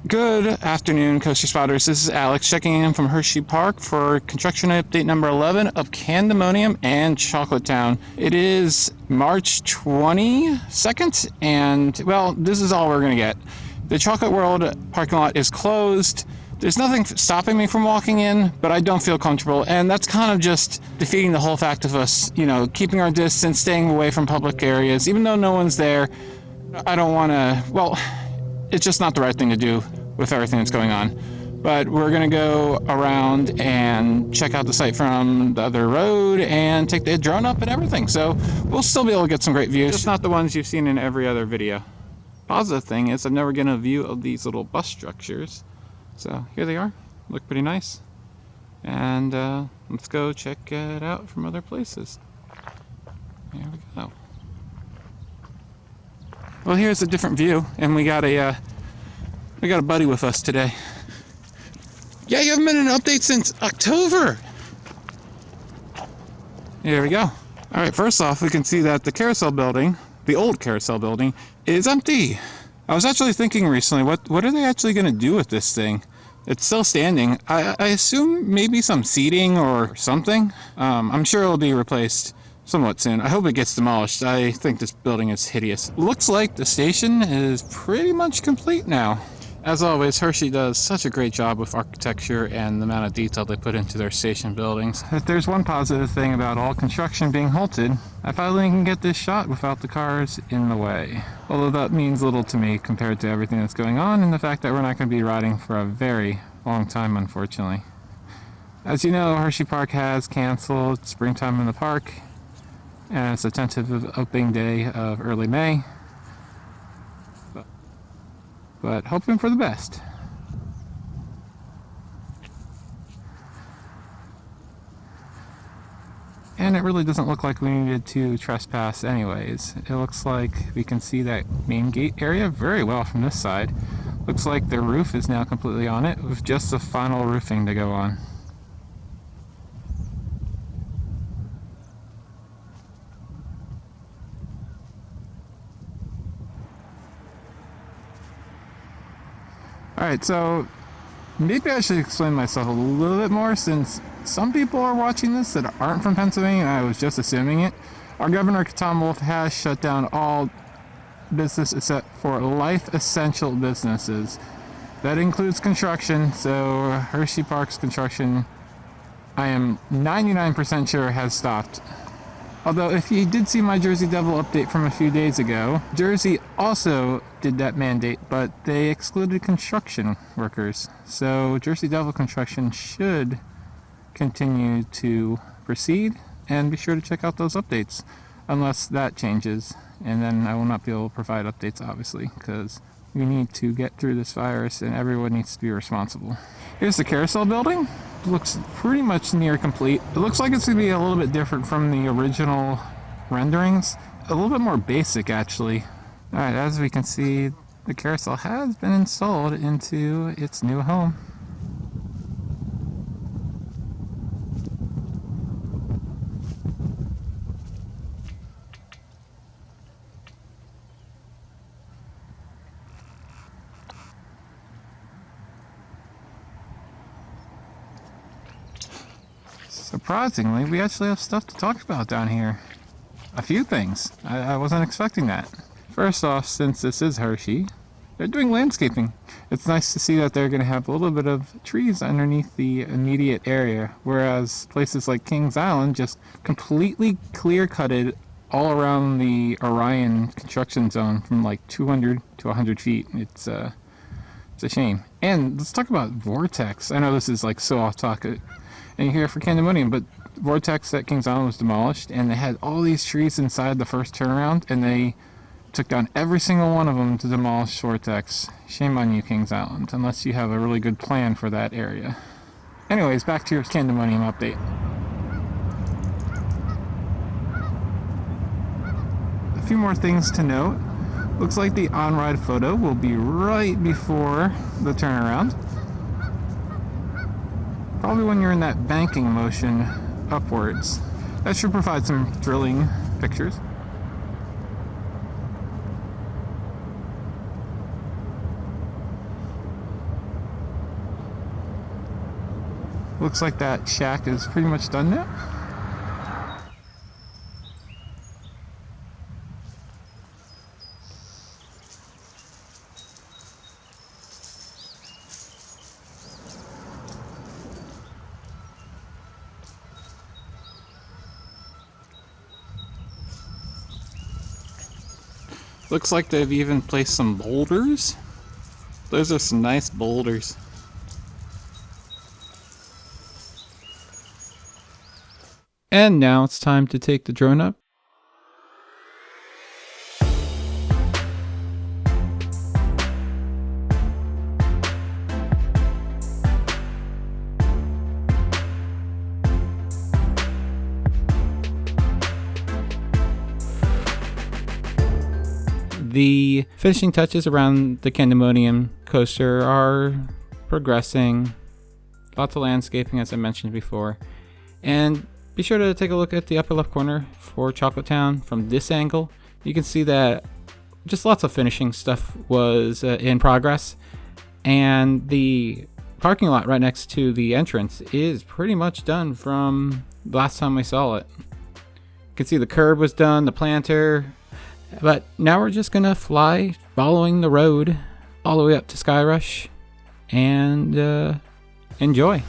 Good afternoon, Coaster Spotters. This is Alex checking in from Hersheypark for construction update number 11 of Candymonium and Chocolatetown. It is March 22nd, and well, this is all we're going to get. The Chocolate World parking lot is closed. There's nothing stopping me from walking in, but I don't feel comfortable, and that's kind of just defeating the whole fact of us, keeping our distance, staying away from public areas. Even though no one's there, I don't want to, well, it's just not the right thing to do with everything that's going on. But we're going to go around and check out the site from the other road and take the drone up and everything. So we'll still be able to get some great views. Just not the ones you've seen in every other video. Positive thing is I've never gotten a view of these little bus structures. So here they are. Look pretty nice. And let's go check it out from other places. Here we go. Well, here's a different view, and we got a buddy with us today. Yeah, you haven't been in an update since October. Here we go. All right, first off, we can see that the Carousel Building, the old Carousel Building, is empty. I was actually thinking recently, what are they actually going to do with this thing? It's still standing. I assume maybe some seating or something. I'm sure it'll be replaced somewhat soon. I hope it gets demolished. I think this building is hideous. Looks like the station is pretty much complete now. As always, Hershey does such a great job with architecture and the amount of detail they put into their station buildings. If there's one positive thing about all construction being halted, I finally can get this shot without the cars in the way. Although that means little to me compared to everything that's going on and the fact that we're not going to be riding for a very long time, unfortunately. As you know, Hersheypark has canceled springtime in the park, and it's a tentative opening day of early May. But hoping for the best. And it really doesn't look like we needed to trespass anyways. It looks like we can see that main gate area very well from this side. Looks like the roof is now completely on it with just the final roofing to go on. Alright, so maybe I should explain myself a little bit more since some people are watching this that aren't from Pennsylvania and I was just assuming it. Our Governor Tom Wolf has shut down all business except for life essential businesses. That includes construction, so Hersheypark's construction, I am 99% sure has stopped. Although, if you did see my Jersey Devil update from a few days ago, Jersey also did that mandate, but they excluded construction workers. So, Jersey Devil construction should continue to proceed, and be sure to check out those updates, unless that changes. And then I will not be able to provide updates, obviously, because we need to get through this virus, and everyone needs to be responsible. Here's the Carousel Building. Looks pretty much near complete. It looks like it's going to be a little bit different from the original renderings. A little bit more basic, actually. Alright, as we can see, the carousel has been installed into its new home. Surprisingly, we actually have stuff to talk about down here. A few things. I wasn't expecting that. First off, since this is Hershey, they're doing landscaping. It's nice to see that they're going to have a little bit of trees underneath the immediate area, whereas places like Kings Island just completely clear-cutted all around the Orion construction zone from like 200 to 100 feet. It's a shame. And let's talk about Vortex. I know this is like so off topic and here for Candymonium, but Vortex at Kings Island was demolished, and they had all these trees inside the first turnaround, and they took down every single one of them to demolish Vortex. Shame on you, Kings Island, unless you have a really good plan for that area. Anyways, back to your Candymonium update. A few more things to note. Looks like the on-ride photo will be right before the turnaround. Probably when you're in that banking motion upwards. That should provide some thrilling pictures. looks like that shack is pretty much done now. Looks like they've even placed some boulders. Those are some nice boulders. And now it's time to take the drone up. The finishing touches around the Candymonium coaster are progressing. Lots of landscaping, as I mentioned before. And be sure to take a look at the upper left corner for Choco Town from this angle. You can see that just lots of finishing stuff was in progress. And the parking lot right next to the entrance is pretty much done from last time we saw it. You can see the curb was done, the planter. But now we're just gonna fly following the road all the way up to Skyrush and enjoy.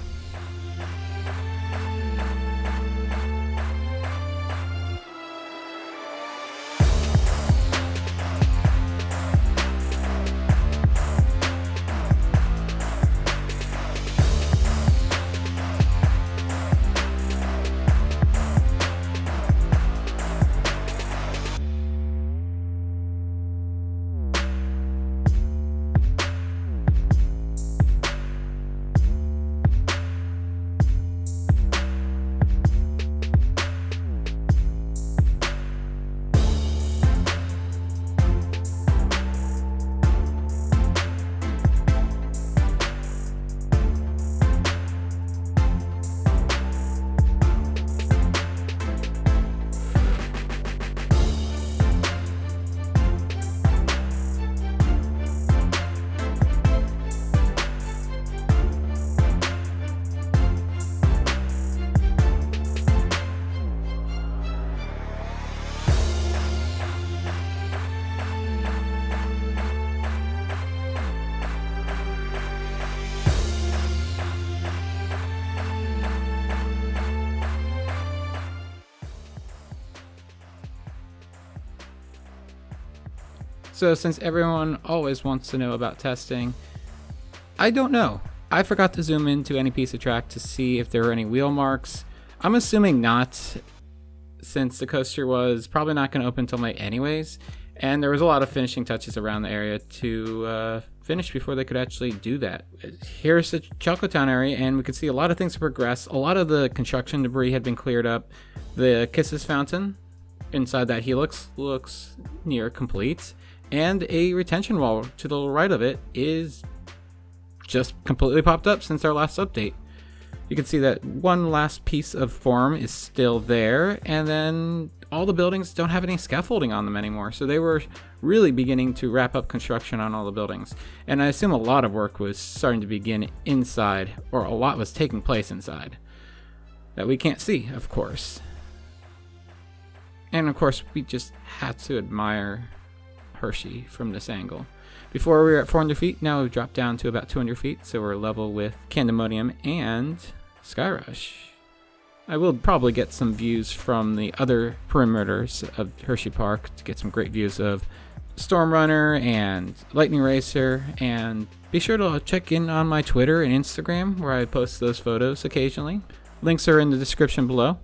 So since everyone always wants to know about testing, I don't know. I forgot to zoom into any piece of track to see if there were any wheel marks. I'm assuming not, since the coaster was probably not going to open until May anyways, and there was a lot of finishing touches around the area to finish before they could actually do that. Here's the Choco Town area, and we could see a lot of things progress. A lot of the construction debris had been cleared up. The Kisses fountain inside that helix looks near complete. And a retention wall to the right of it is just completely popped up since our last update. You can see that one last piece of form is still there, and then all the buildings don't have any scaffolding on them anymore. So they were really beginning to wrap up construction on all the buildings. And I assume a lot of work was starting to begin inside, or a lot was taking place inside that we can't see, of course. And of course, we just had to admire Hershey from this angle. Before we were at 400 feet, now we've dropped down to about 200 feet, so we're level with Candymonium and Skyrush. I will probably get some views from the other perimeters of Hersheypark to get some great views of Storm Runner and Lightning Racer, and be sure to check in on my Twitter and Instagram where I post those photos occasionally. Links are in the description below.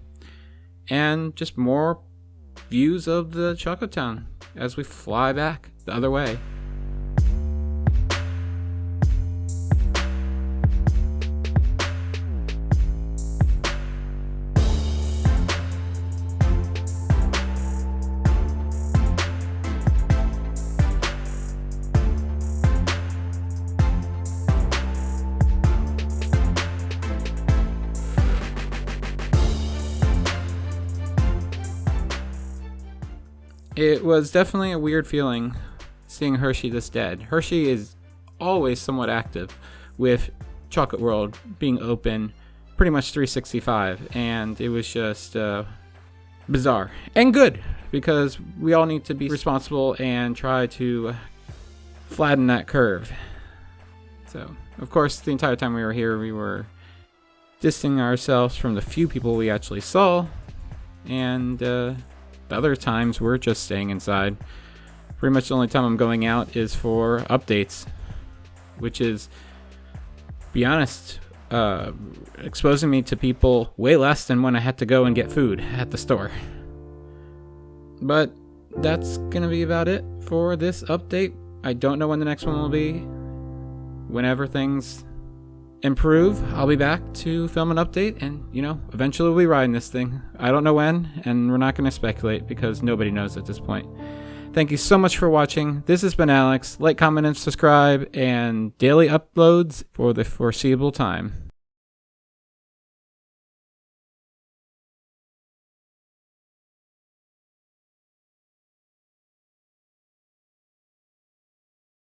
And just more views of the Choco Town as we fly back the other way. It was definitely a weird feeling seeing Hershey this dead. Hershey is always somewhat active, with Chocolate World being open pretty much 365, and it was just bizarre and good, because we all need to be responsible and try to flatten that curve. So, of course, the entire time we were here, we were distancing ourselves from the few people we actually saw, and the other times we're just staying inside. Pretty much the only time I'm going out is for updates, which is, be honest, exposing me to people way less than when I had to go and get food at the store. But that's gonna be about it for this update. I don't know when the next one will be. Whenever things improve, I'll be back to film an update, and eventually we'll be riding this thing. I don't know when, and we're not going to speculate because nobody knows at this point. Thank you so much for watching. This has been Alex. Like, comment, and subscribe, and daily uploads for the foreseeable time.